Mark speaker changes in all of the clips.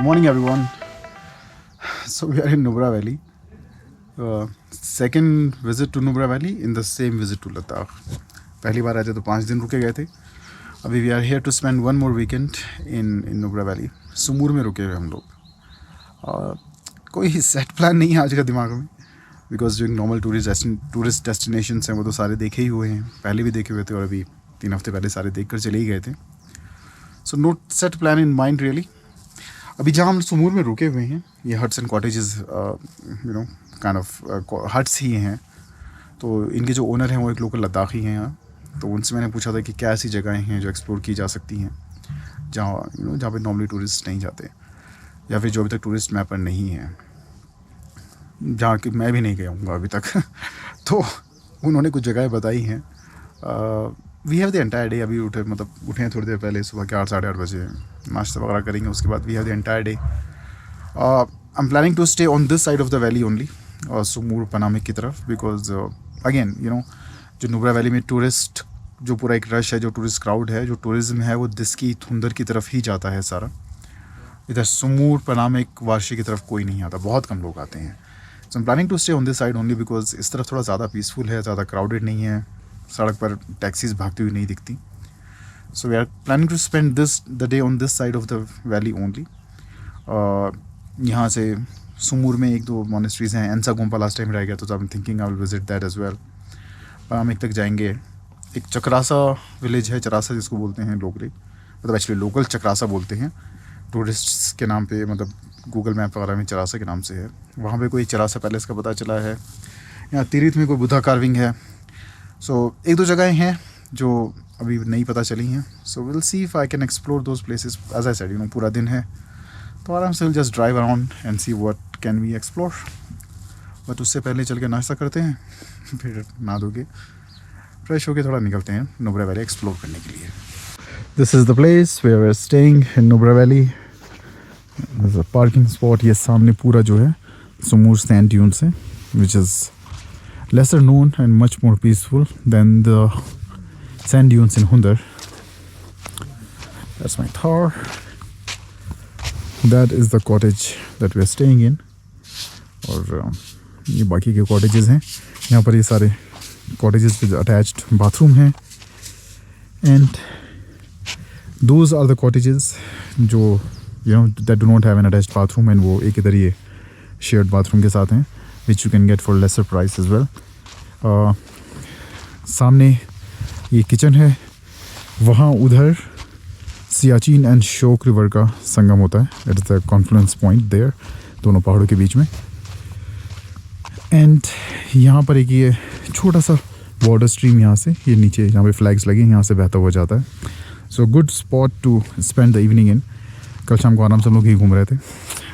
Speaker 1: morning, everyone. So we are in Nubra Valley. Second visit to Nubra Valley in the same visit to Ladakh. पहली बार आए थे तो 5 दिन रुके गए थे. अभी we are here to spend one more weekend in Nubra valley. Sumur में रुके हुए हम लोग. कोई सेट प्लान नहीं है आज का दिमाग में, बिकॉज जो नॉर्मल टूरिस्ट डेस्टिनेशंस हैं वो तो सारे देखे ही हुए हैं, पहले भी देखे हुए थे और अभी 3 हफ्ते पहले सारे देख कर चले ही गए थे. So no set plan in mind really. अभी जहाँ हम सुमूर में रुके हुए हैं ये huts and cottages kind of huts ही हैं. तो इनके जो ओनर हैं वो एक लोकल लद्दाखी हैं यहाँ. तो उनसे मैंने पूछा था कि क्या ऐसी जगहें हैं जो एक्सप्लोर की जा सकती हैं जहाँ जहाँ पे नॉर्मली टूरिस्ट नहीं जाते, या फिर जो अभी तक टूरिस्ट मैप पर नहीं है, जहाँ कि मैं भी नहीं गया हूँ अभी तक. तो उन्होंने कुछ जगहें बताई हैं. We have the entire day. अभी उठे हैं थोड़ी देर पहले, सुबह के 8 साढ़े 8 बजे नाश्ता वगैरह करेंगे. उसके बाद we have the entire day. I am planning to stay on this side of the valley only, Sumur Panamik की तरफ, बिकॉज अगेन जो नुब्रा वैली में टूरिस्ट जो पूरा एक रश है, जो टूरिस्ट क्राउड है, जो टूरिज़्म है वो दिस्की थुंदर की तरफ ही जाता है सारा. इधर सुमूर पनामिक वाशी की तरफ कोई नहीं आता, बहुत कम लोग आते हैं. So I am planning to stay on this side only because इस तरफ थोड़ा ज़्यादा पीसफुल है, ज़्यादा क्राउडेड नहीं है, सड़क पर टैक्सीज भागती हुई नहीं दिखती. So we are planning to spend the day on this side of the valley only. यहाँ से सुमूर में 1-2 मोनेस्ट्रीज़ हैं. एंसा गोम्पा लास्ट टाइम रह गया, तो I am thinking I will visit that as well. Panamik तक जाएंगे. एक चक्रासा विलेज है, चरासा जिसको बोलते हैं लोकली, मतलब एक्चुअली लोकल चक्रासा बोलते हैं, टूरिस्ट्स के नाम पे, मतलब गूगल मैप वगैरह में चरासा के नाम से है. वहाँ पे कोई चरासा पैलेस का पता चला है. यहाँ तिरित में कोई बुद्धा कार्विंग है. सो 1-2 जगहें हैं जो अभी नहीं पता चली हैं. So will see if I can explore those places. As I said पूरा दिन है तो आराम से just drive around and see what can we explore. But उससे पहले चल के नाश्ता करते हैं, फिर नहा धो के फ्रेश होके थोड़ा निकलते हैं नुब्रा वैली एक्सप्लोर करने के लिए. This is the place where we are staying in Nubra valley. Parking spot ये सामने पूरा जो है सुमूर सैंड ड्यून्स है, which is lesser known and much more peaceful than the sand dunes in Hundar. That's my Thar. That is the cottage that we are staying in. और ये बाकी के cottages हैं. यहाँ पर ये सारे cottages with attached bathroom हैं. And those are the cottages जो that do not have an attached bathroom, and वो एक इधर ये shared bathroom के साथ हैं, which you can get for lesser price as well. सामने ये किचन है. वहाँ उधर सियाचिन एंड शोक रिवर का संगम होता है. It is the confluence point there, दोनों पहाड़ों के बीच में. एंड यहाँ पर एक ये छोटा सा वाटर स्ट्रीम यहाँ से, ये नीचे जहाँ पे फ्लैग्स लगे यहाँ से बहता हुआ जाता है. So good spot to spend the evening in. कल शाम को आराम से हम लोग ही घूम रहे थे.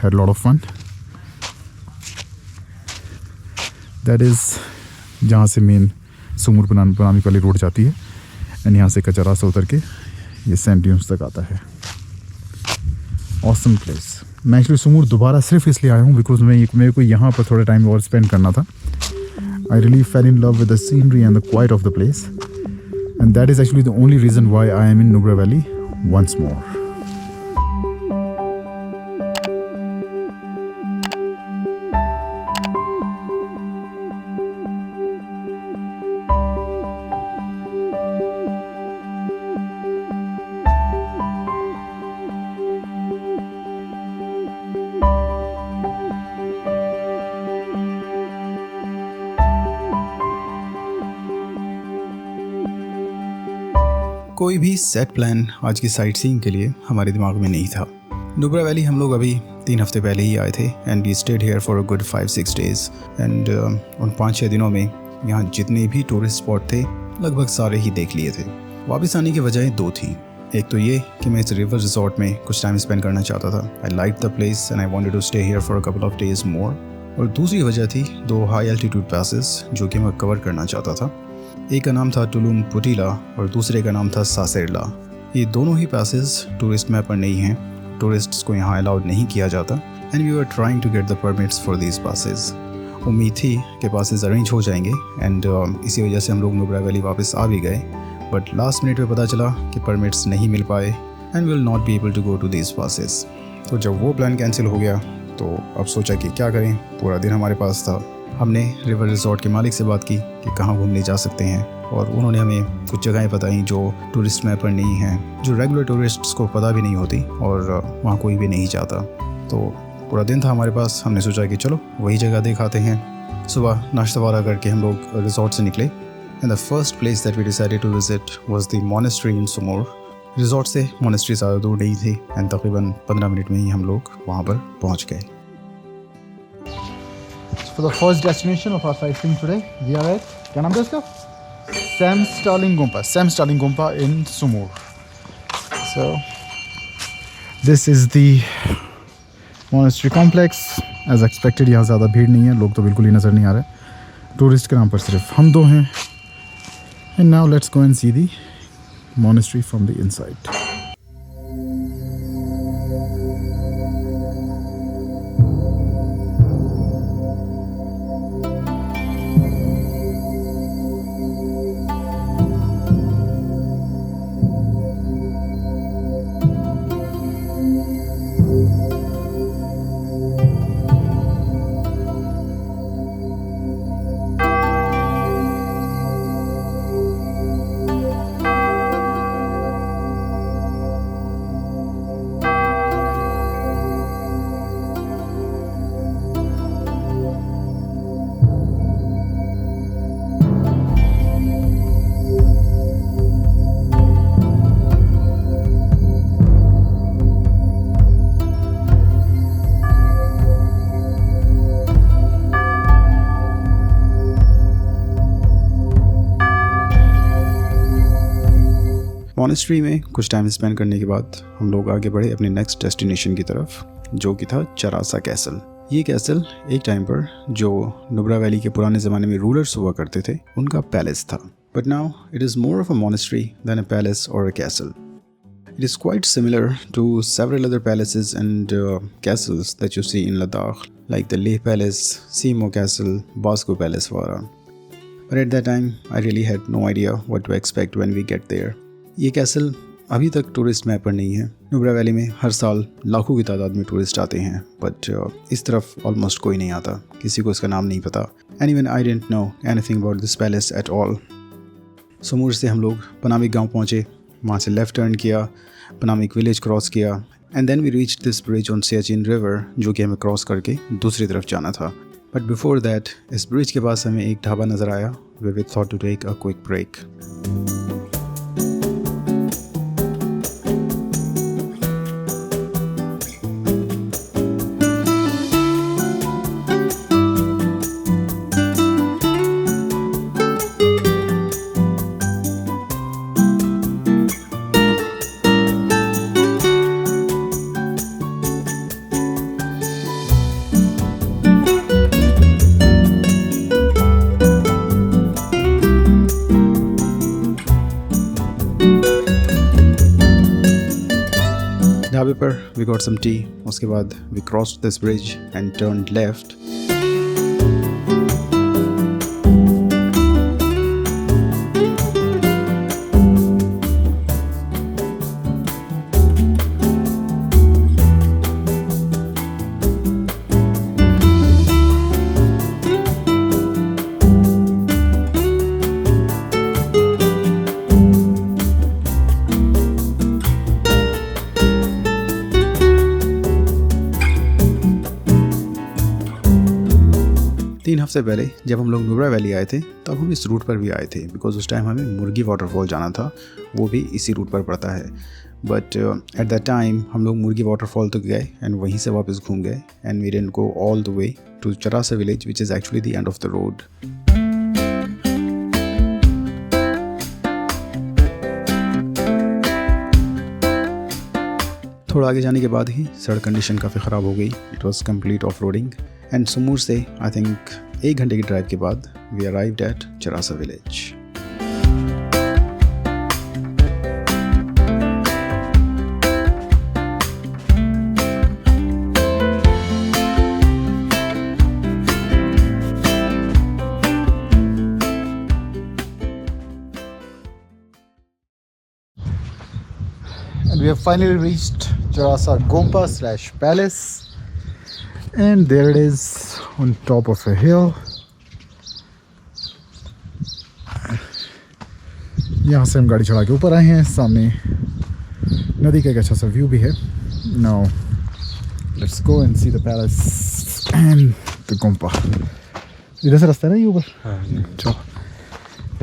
Speaker 1: Had lot of fun. That is जहाँ से मेन सुमूर पनामिक वाली रोड जाती है. एंड यहाँ से कचरा से उतर के ये सैंड ड्यून्स तक आता है. Awesome place. मैं एक्चुअली सुमूर दोबारा सिर्फ इसलिए आया हूँ बिकॉज मेरे को यहाँ पर थोड़ा टाइम और स्पेंड करना था. I really fell in love with the scenery and the quiet of the place, and that is actually the only reason why I am in Nubra valley once more.
Speaker 2: कोई भी सेट प्लान आज की sight seeing के लिए हमारे दिमाग में नहीं था. नुब्रा वैली हम लोग अभी 3 हफ्ते पहले ही आए थे, and we stayed here for a good 5-6 days. And उन 5-6 दिनों में यहाँ जितने भी टूरिस्ट स्पॉट थे लगभग सारे ही देख लिए थे. वापस आने की वजह 2 थी. एक तो ये कि मैं इस रिवर रिजॉर्ट में कुछ टाइम स्पेंड करना चाहता था. I like the place and I wanted to stay here for a couple of days more. और दूसरी वजह थी 2 हाई एल्टीट्यूड पैसेस जो कि मैं कवर करना चाहता था. एक का नाम था टुलुम पुटीला और दूसरे का नाम था सासेरला. ये दोनों ही पैसेज टूरिस्ट मैप पर नहीं हैं. टूरिस्ट्स को यहाँ अलाउड नहीं किया जाता. And we were trying to get the permits for these passes. उम्मीद थी कि पासेज अरेंज हो जाएंगे, एंड इसी वजह से हम लोग नुब्रा वैली वापस आ भी गए. बट लास्ट मिनट पे पता चला कि परमिट्स नहीं मिल पाए, and we will not be able to go to these passes. तो जब वो प्लान कैंसिल हो गया तो अब सोचा कि क्या करें, पूरा दिन हमारे पास था। हमने रिवर रिजॉर्ट के मालिक से बात की कि कहाँ घूमने जा सकते हैं, और उन्होंने हमें कुछ जगहें बताई जो टूरिस्ट मैप पर नहीं हैं, जो रेगुलर टूरिस्ट्स को पता भी नहीं होती और वहाँ कोई भी नहीं जाता। तो पूरा दिन था हमारे पास, हमने सोचा कि चलो वही जगह देख आते हैं। सुबह नाश्ता वाला करके हम लोग रिजॉर्ट से निकले and the first place that we decided to visit was the monastery in Sumur. Resort से मोनेस्ट्री ज़्यादा दूर नहीं थी एंड तकरीबन 15 मिनट में ही हम लोग वहाँ पर पहुँच गए।
Speaker 1: For the first destination of our sightseeing today, we are at, क्या नाम था इसका? Sam Starling Gompa in Sumur. So this is the monastery complex. As expected, यहाँ ज़्यादा भीड़ नहीं है, लोग तो बिल्कुल ही नज़र नहीं आ रहे, टूरिस्ट के नाम पर सिर्फ हम दो हैं। And now let's go and see the monastery from the inside.
Speaker 2: Monastery में कुछ टाइम स्पेंड करने के बाद हम लोग आगे बढ़े अपने नेक्स्ट डेस्टिनेशन की तरफ, जो कि था चरासा कैसल। ये कैसल एक टाइम पर जो नुब्रा वैली के पुराने ज़माने में रूलर्स हुआ करते थे उनका पैलेस था, but now it is more of a monastery than a palace और a castle. It is quite similar to several other palaces and castles that you see in Ladakh, like the Leh Palace, Simo Castle, Basco Palace, Vara. But at that time, I really had no idea what to expect when we get there. ये castle अभी तक tourist map पर नहीं है। Nubra valley में हर साल लाखों की तादाद में टूरिस्ट आते हैं, बट इस तरफ ऑलमोस्ट कोई नहीं आता, किसी को इसका नाम नहीं पता। And even I didn't know anything about this palace at all. Sumur से हम लोग पनामिक गांव पहुंचे, वहाँ से लेफ़्ट टर्न किया, पनामिक विलेज क्रॉस किया and then we reach this bridge on Siachen river, जो कि हमें क्रॉस करके दूसरी तरफ जाना था। बट बिफोर दैट इस ब्रिज के पास हमें एक ढाबा नज़र आया where we thought to take a quick break. ढाबे पर वी गॉट सम टी, उसके बाद we crossed this bridge and turned left. तीन हफ्ते पहले जब हम लोग नुब्रा वैली आए थे तब हम इस रूट पर भी आए थे, बिकॉज उस टाइम हमें मुर्गी वाटरफॉल जाना था, वो भी इसी रूट पर पड़ता है। बट एट दैट टाइम हम लोग मुर्गी वाटरफॉल तक गए एंड वहीं से वापस घूम गए and we didn't go all the way to Charasa village which is actually the end of the road. थोड़ा आगे जाने के बाद ही सड़क कंडीशन काफ़ी ख़राब हो गई, it was complete off roading and Sumur से आई थिंक 1 घंटे की ड्राइव के बाद we arrived at Charasa village.
Speaker 1: And we have finally reached Charasa Gompa / Palace, and there it is on top of a hill. यहाँ से हम गाड़ी चढ़ा के ऊपर आए हैं. सामने नदी का एक अच्छा सा व्यू भी है. Now let's go and see the palace and the Gompa. इधर से रास्ता है ना ये ऊपर.
Speaker 3: हाँ
Speaker 1: चलो.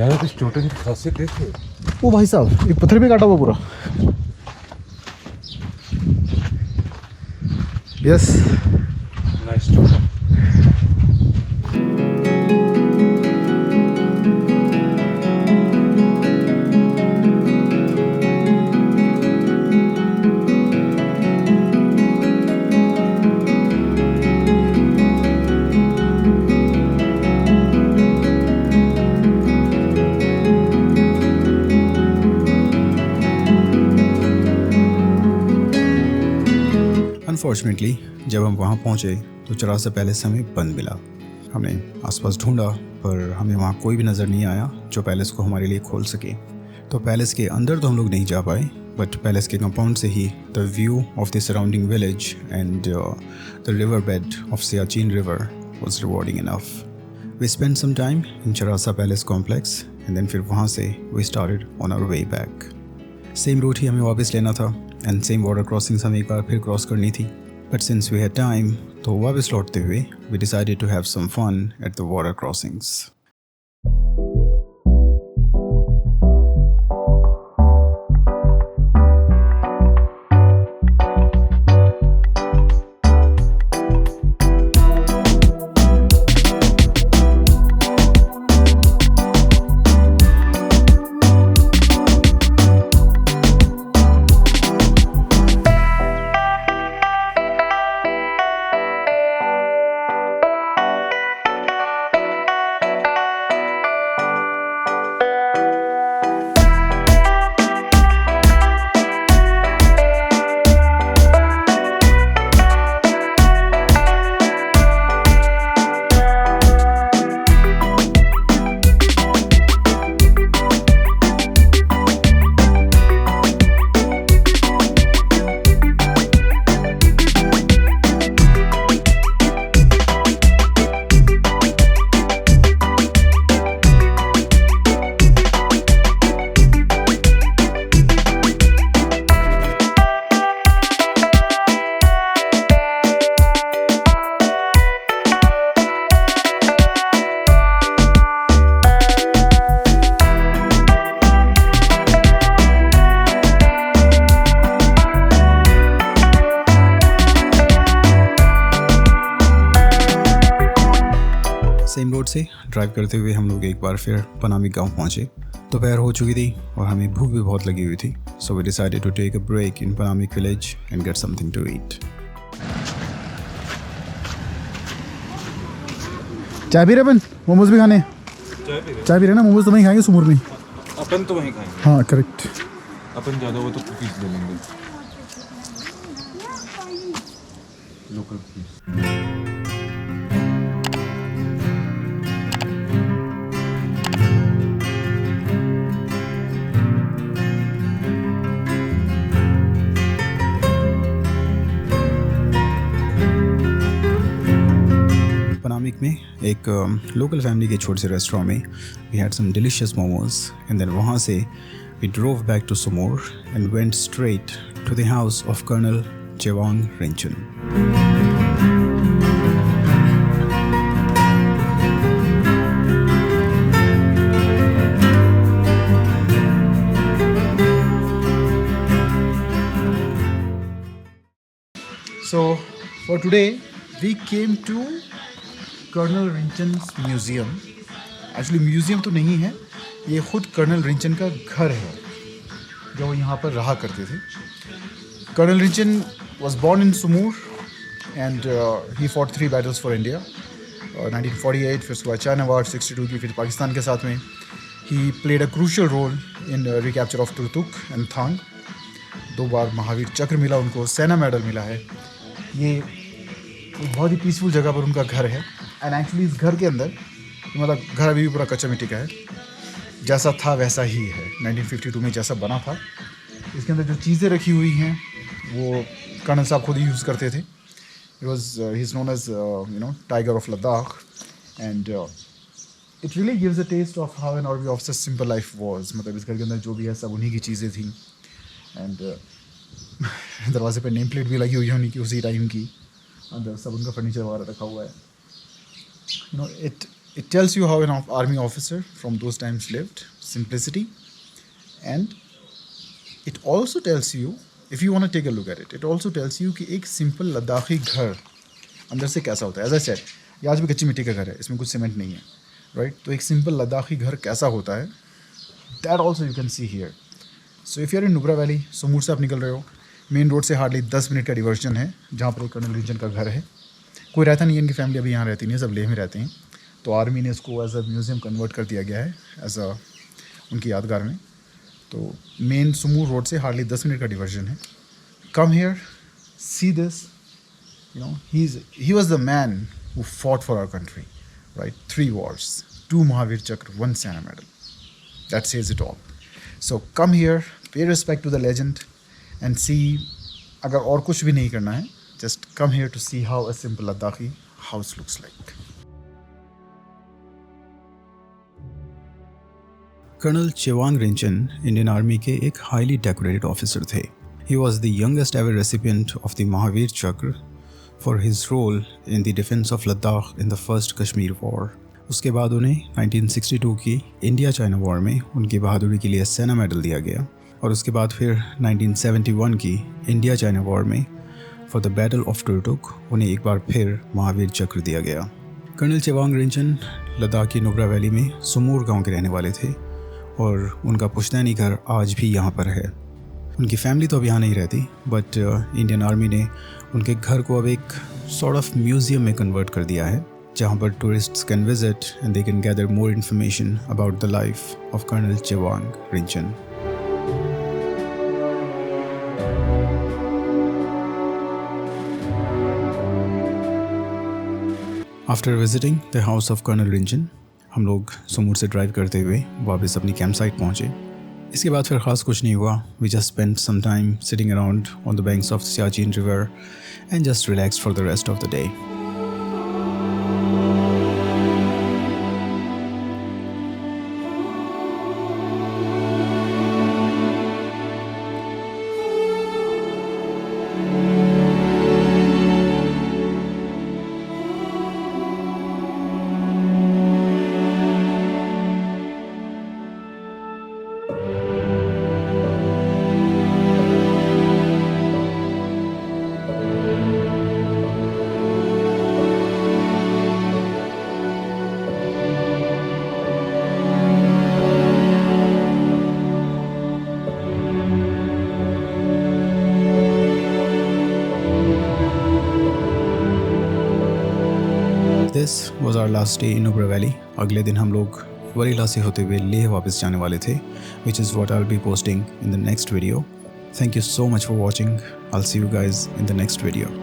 Speaker 3: यार कुछ छोटे से खासियत देखो.
Speaker 1: ओ भाई साहब एक पत्थर पे काटा हुआ पूरा. Yes.
Speaker 3: नाइस छोटा.
Speaker 2: अनफॉर्चुनेटली जब हम वहाँ पहुँचे तो चरासा पैलेस हमें बंद मिला. हमने आसपास ढूंढा पर हमें वहाँ कोई भी नज़र नहीं आया जो पैलेस को हमारे लिए खोल सके. तो पैलेस के अंदर तो हम लोग नहीं जा पाए, बट पैलेस के कंपाउंड से ही the view of the surrounding village and the river bed of Siachen river was rewarding enough. We spend some time in Charasa palace complex and then फिर वहाँ से we started on our way back. Same route ही हमें वापस लेना था and same water crossings हमें एक बार फिर क्रॉस करनी थी. But since we had time तो वापस लौटते हुए we decided to have some fun at the water crossings. Same road से ड्राइव करते हुए हम लोग एक बार फिर पनामिक गांव पहुंचे. दोपहर हो चुकी थी और हमें भूख भी बहुत लगी हुई थी. So we decided to take a break in Panamik village and get something to eat.
Speaker 1: चाय पी रहे अपन. मोमोज भी खाने. चाय पी रहे ना. मोमोज तो वहीं खाएंगे सुमूर में.
Speaker 3: अपन तो वहीं खाएंगे.
Speaker 1: हाँ करेक्ट.
Speaker 3: अपन ज़्यादा हो तो कुकीज़ ले लेंगे. Local cookies.
Speaker 2: पनामिक में एक लोकल फैमिली के छोटे से रेस्टोरेंट में we had some delicious momos and then वहाँ से we drove back to Sumur and went straight to the house of colonel Chewang Rinchen.
Speaker 1: So for today we came to colonel Rinchen's museum. Actually museum तो नहीं है, ये ख़ुद कर्नल रिंचन का घर है जो वो यहाँ पर रहा करते थे. Colonel Rinchen was born in Sumur and he fought 3 battles for India. 1948, फिर उसके बाद चाइना वार 62 की, फिर पाकिस्तान के साथ में. He played a crucial role in recapture of Turtuk and Thang. 2 बार महावीर चक्र मिला उनको, सेना मेडल मिला है. ये एक बहुत ही पीसफुल जगह पर उनका घर है. एंड एक्चुअली इस घर के अंदर मतलब घर अभी भी पूरा कच्चा मिट्टी का है, जैसा था वैसा ही है. 1952 में जैसा बना था. इसके अंदर जो चीज़ें रखी हुई हैं वो कर्नल साहब खुद ही यूज़ करते थे. He is known as Tiger of Ladakh, and it really gives a taste of how an army officer's simple life was. मतलब इस घर के अंदर जो भी है सब उन्हीं की चीज़ें थी. And दरवाजे पे नेम प्लेट भी लगी हुई है उन्हीं की उसी टाइम की. अंदर सब उनका फर्नीचर वगैरह रखा हुआ है. It tells you how an army officer from those times lived, simplicity, and it also tells you, if you want to take a look at it, it also tells you कि एक simple Ladakhi घर अंदर से कैसा होता है. As I said, ये आज भी कच्ची मिट्टी का घर है, इसमें कुछ सीमेंट नहीं है, right? तो एक simple लद्दाखी घर कैसा होता है, that also you can see here. So if you are in Nubra valley, Sumur से आप निकल रहे हो, मेन रोड से हार्डली 10 मिनट का डिवर्जन है, जहाँ पर एक कर्नल रिंचन का घर है. कोई रहता नहीं है, इनकी फैमिली अभी यहाँ रहती नहीं है, सब लेह में रहते हैं. तो आर्मी ने इसको एज अ म्यूज़ियम कन्वर्ट कर दिया गया है एज अ उनकी यादगार में. तो मेन सुमूर रोड से हार्डली 10 मिनट का डिवर्जन है. Come here, see this, he was the man who fought for our country, right? 3 wars, 2 Mahavir Chakra, 1 Sena medal. That says it all. So come here, pay respect to the legend and see. अगर और कुछ भी नहीं करना है, just come here to see how a simple Ladakhi house looks like.
Speaker 2: Colonel Chewang Rinchen Indian army के एक highly decorated officer थे. He was the youngest ever recipient of the Mahavir Chakra for his role in the defence of Ladakh in the first Kashmir war. उसके बाद उन्हें 1962 की India China war में उनकी बहादुरी के लिए सेना मेडल दिया गया, और उसके बाद फिर 1971 की इंडिया चाइना वॉर में for the battle of Turtuk उन्हें एक बार फिर महावीर चक्र दिया गया. कर्नल चेवांग रिंचन लद्दाख की नुब्रा वैली में सुमूर गांव के रहने वाले थे, और उनका पुश्तैनी घर आज भी यहाँ पर है. उनकी फैमिली तो अब यहाँ नहीं रहती, बट इंडियन आर्मी ने उनके घर को अब एक सॉर्ट ऑफ म्यूज़ियम में कन्वर्ट कर दिया है, जहाँ पर tourists can visit and they can gather more information about the life of colonel Chewang Rinchen. After visiting the house of colonel Rinchen, हम लोग सुमूर से ड्राइव करते हुए वापस अपनी कैंप साइट पहुँचे. इसके बाद फिर ख़ास कुछ नहीं हुआ. We just spent some time sitting around on the banks of Siachen river and just relax for the rest of the day. This was our last day in Nubra valley. अगले दिन हम लोग वरीला से होते हुए लेह वापस जाने वाले थे, which is what I will be posting in the next video. Thank you so much for watching. I'll see you guys in the next video.